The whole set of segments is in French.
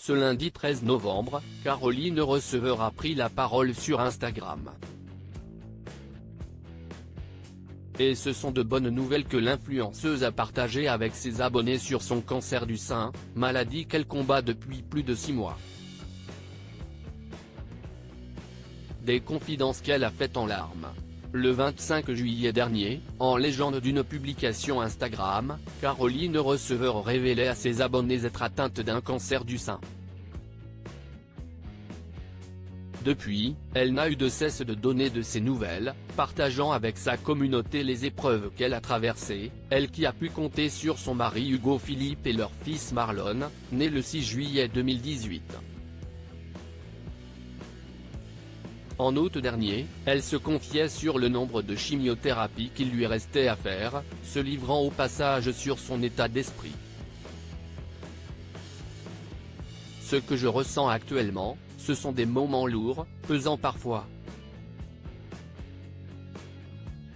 Ce lundi 13 novembre, Caroline Receveur a pris la parole sur Instagram. Et ce sont de bonnes nouvelles que l'influenceuse a partagées avec ses abonnés sur son cancer du sein, maladie qu'elle combat depuis plus de 6 mois. Des confidences qu'elle a faites en larmes. Le 25 juillet dernier, en légende d'une publication Instagram, Caroline Receveur révélait à ses abonnés être atteinte d'un cancer du sein. Depuis, elle n'a eu de cesse de donner de ses nouvelles, partageant avec sa communauté les épreuves qu'elle a traversées, elle qui a pu compter sur son mari Hugo Philippe et leur fils Marlon, né le 6 juillet 2018. En août dernier, elle se confiait sur le nombre de chimiothérapies qu'il lui restait à faire, se livrant au passage sur son état d'esprit. Ce que je ressens actuellement, ce sont des moments lourds, pesants parfois.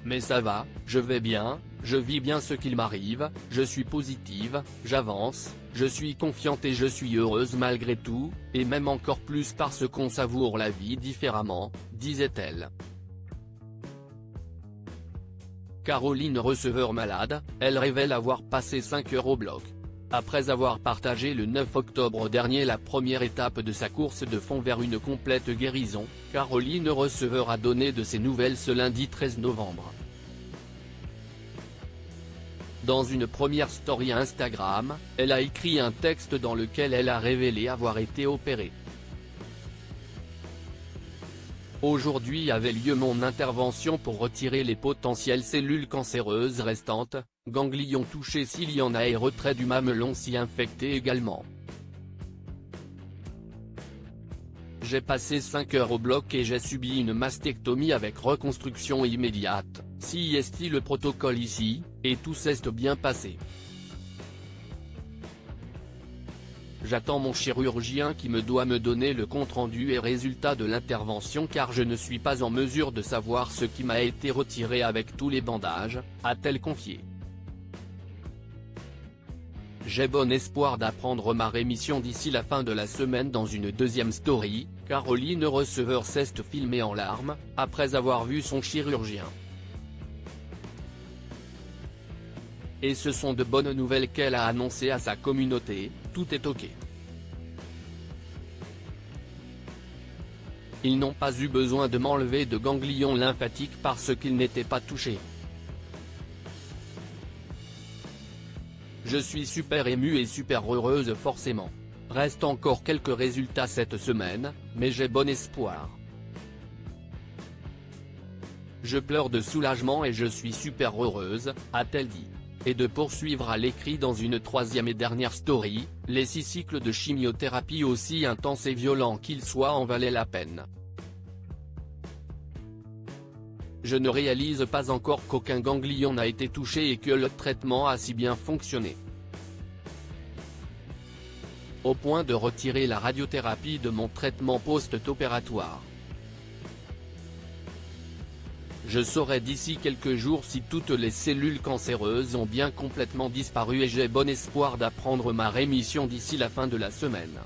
Mais ça va, je vais bien, je vis bien ce qu'il m'arrive, je suis positive, j'avance, je suis confiante et je suis heureuse malgré tout, et même encore plus parce qu'on savoure la vie différemment, disait-elle. Caroline Receveur malade, elle révèle avoir passé 5 heures au bloc. Après avoir partagé le 9 octobre dernier la première étape de sa course de fond vers une complète guérison, Caroline Receveur a donné de ses nouvelles ce lundi 13 novembre. Dans une première story Instagram, elle a écrit un texte dans lequel elle a révélé avoir été opérée. Aujourd'hui avait lieu mon intervention pour retirer les potentielles cellules cancéreuses restantes, ganglions touchés s'il y en a et retrait du mamelon si infecté également. J'ai passé 5 heures au bloc et j'ai subi une mastectomie avec reconstruction immédiate, si est le protocole ici, et tout s'est bien passé. J'attends mon chirurgien qui me doit me donner le compte-rendu et résultat de l'intervention car je ne suis pas en mesure de savoir ce qui m'a été retiré avec tous les bandages, a-t-elle confié. J'ai bon espoir d'apprendre ma rémission d'ici la fin de la semaine. Dans une deuxième story, Caroline Receveur s'est filmée en larmes, après avoir vu son chirurgien. Et ce sont de bonnes nouvelles qu'elle a annoncées à sa communauté, tout est ok. Ils n'ont pas eu besoin de m'enlever de ganglions lymphatiques parce qu'ils n'étaient pas touchés. Je suis super émue et super heureuse forcément. Reste encore quelques résultats cette semaine, mais j'ai bon espoir. Je pleure de soulagement et je suis super heureuse, a-t-elle dit. Et de poursuivre à l'écrit dans une troisième et dernière story, les 6 cycles de chimiothérapie aussi intenses et violents qu'ils soient en valaient la peine. Je ne réalise pas encore qu'aucun ganglion n'a été touché et que le traitement a si bien fonctionné. Au point de retirer la radiothérapie de mon traitement post-opératoire. Je saurai d'ici quelques jours si toutes les cellules cancéreuses ont bien complètement disparu et j'ai bon espoir d'apprendre ma rémission d'ici la fin de la semaine.